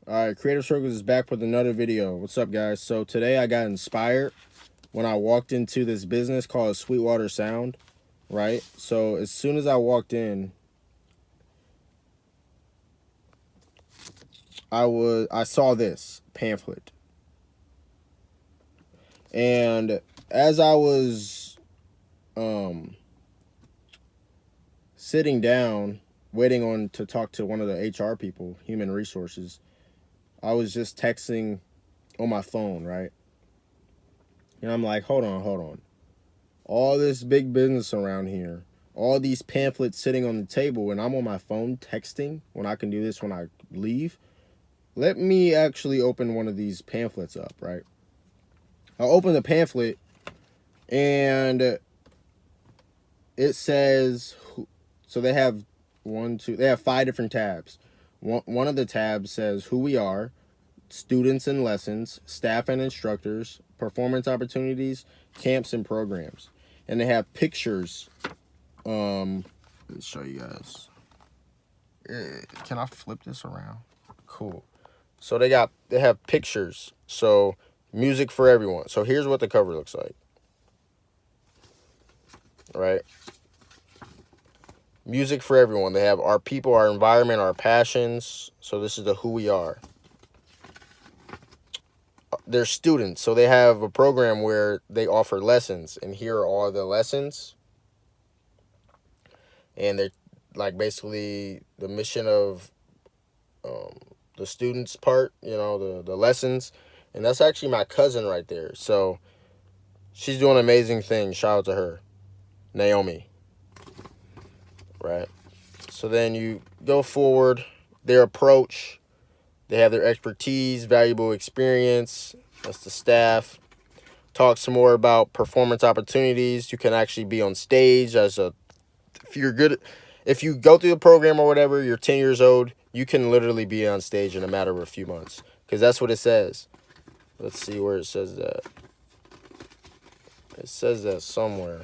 Alright, Creative Circles is back with another video. What's up, guys? So today I got inspired when I walked into this business called Sweetwater Sound, right? So as soon as I walked in, I saw this pamphlet. And as I was sitting down waiting on to talk to one of the HR people, human resources, I was just texting on my phone, right? And I'm like, hold on. All this big business around here, all these pamphlets sitting on the table, and I'm on my phone texting when I can do this when I leave. Let me actually open one of these pamphlets up, right? I'll open the pamphlet, and it says, so they have they have 5 different tabs. One of the tabs says who we are, students and lessons, staff and instructors, performance opportunities, camps and programs. And they have pictures. Let me show you guys. Can I flip this around? Cool. So they have pictures. So music for everyone. So here's what the cover looks like. Right? Music for everyone. They have our people, our environment, our passions. So this is the who we are. They're students, so they have a program where they offer lessons, and here are all the lessons. And they're like basically the mission of the students part, the lessons. And that's actually my cousin right there. So she's doing amazing things. Shout out to her, Naomi. Right. So then you go forward, their approach. They have their expertise, valuable experience. That's the staff. Talk some more about performance opportunities. You can actually be on stage if you go through the program or whatever, you're 10 years old, you can literally be on stage in a matter of a few months. Because that's what it says. Let's see where it says that. It says that somewhere.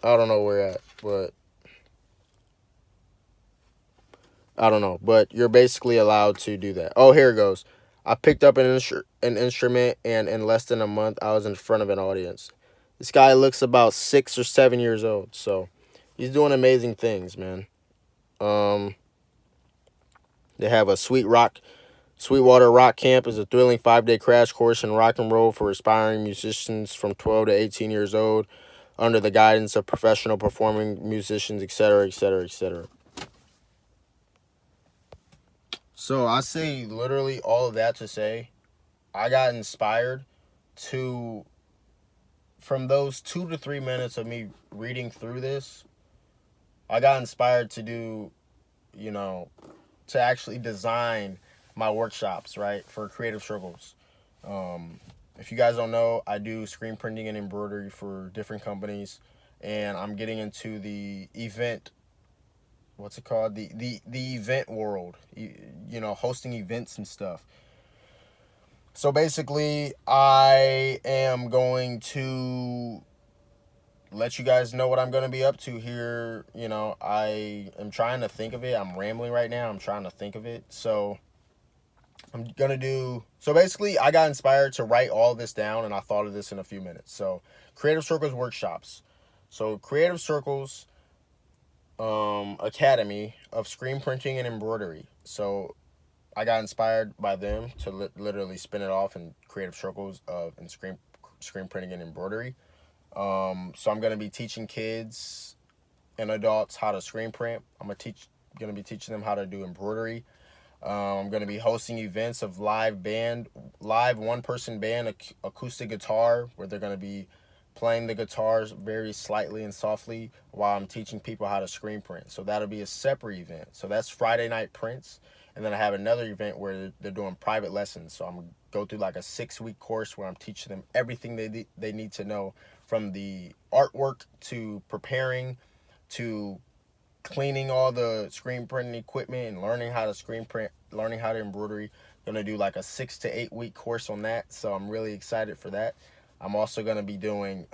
I don't know where at, but I don't know, but you're basically allowed to do that. Oh, here it goes. I picked up an instrument, and in less than a month, I was in front of an audience. This guy looks about 6 or 7 years old, so he's doing amazing things, man. They have a Sweetwater Rock Camp is a thrilling 5-day crash course in rock and roll for aspiring musicians from 12 to 18 years old, under the guidance of professional performing musicians, etc., etc., etc. So I say literally all of that to say I got inspired from those 2 to 3 minutes of me reading through this, I got inspired to do, to actually design my workshops, right, for Creative Circles. If you guys don't know, I do screen printing and embroidery for different companies, and I'm getting into the event, what's it called? The event world, hosting events and stuff. So basically, I am going to let you guys know what I'm going to be up to here. I am trying to think of it. I'm rambling right now. I'm trying to think of it. So I'm going to so basically, I got inspired to write all this down, and I thought of this in a few minutes. So Creative Circles workshops. So Creative Circles Academy of Screen Printing and Embroidery. So I got inspired by them to literally spin it off in creative circles in screen printing and embroidery. So I'm going to be teaching kids and adults how to screen print. I'm going to be teaching them how to do embroidery. I'm going to be hosting events of live one-person band, acoustic guitar, where they're going to be playing the guitars very slightly and softly while I'm teaching people how to screen print. So that'll be a separate event. So that's Friday night prints. And then I have another event where they're doing private lessons. So I'm going to go through like a 6-week course where I'm teaching them everything they need to know, from the artwork to preparing to cleaning all the screen printing equipment and learning how to screen print, learning how to embroidery. Going to do like a 6 to 8 week course on that. So I'm really excited for that. I'm also going to be doing,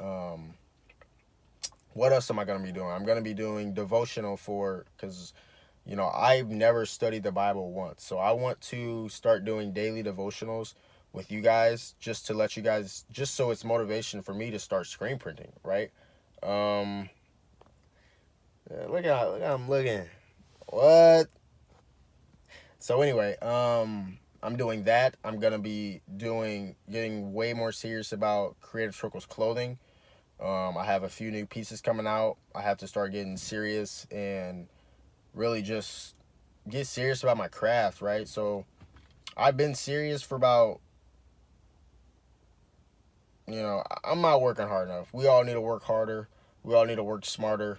what else am I going to be doing? I'm going to be doing devotional because You know, I've never studied the Bible once. So I want to start doing daily devotionals with you guys, just to let you guys, just so it's motivation for me to start screen printing, right? Um, look at I'm looking. What? So anyway, I'm doing that. I'm gonna be getting way more serious about Creative Circles clothing. I have a few new pieces coming out. I have to start getting serious and really just get serious about my craft, right? So I've been serious for about, I'm not working hard enough. We all need to work harder. We all need to work smarter.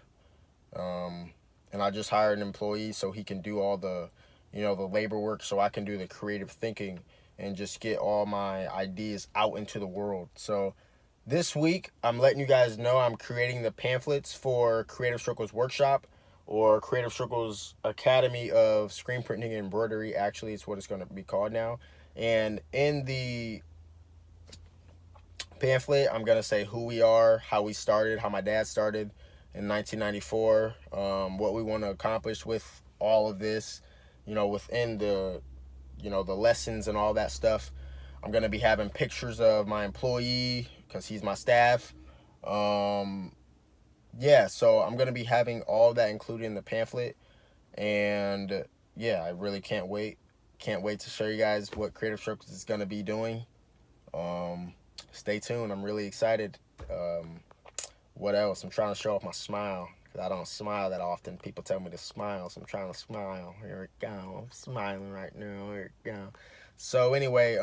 Um, and I just hired an employee so he can do all the labor work, so I can do the creative thinking and just get all my ideas out into the world. So this week, I'm letting you guys know I'm creating the pamphlets for Creative Circles Workshop, or Creative Circles Academy of Screen Printing and Embroidery. Actually, it's what it's going to be called now. And in the pamphlet, I'm going to say who we are, how we started, how my dad started in 1994, what we want to accomplish with all of this, within the lessons and all that stuff. I'm going to be having pictures of my employee because he's my staff. Yeah, so I'm going to be having all that included in the pamphlet. And yeah, I really can't wait. Can't wait to show you guys what Creative Circles is going to be doing. Stay tuned. I'm really excited. What else? I'm trying to show off my smile, because I don't smile that often. People tell me to smile, so I'm trying to smile. Here we go. I'm smiling right now. Here we go. So anyway,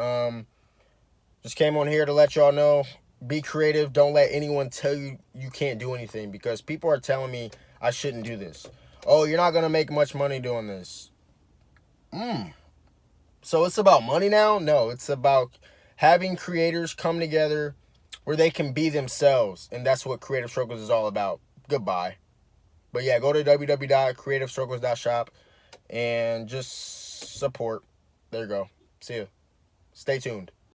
just came on here to let y'all know, be creative. Don't let anyone tell you you can't do anything, because people are telling me I shouldn't do this. Oh, you're not going to make much money doing this. So it's about money now? No, it's about having creators come together where they can be themselves. And that's what Creative Circles is all about. Goodbye. But yeah, go to www.creativecircles.shop and just support. There you go. See you. Stay tuned.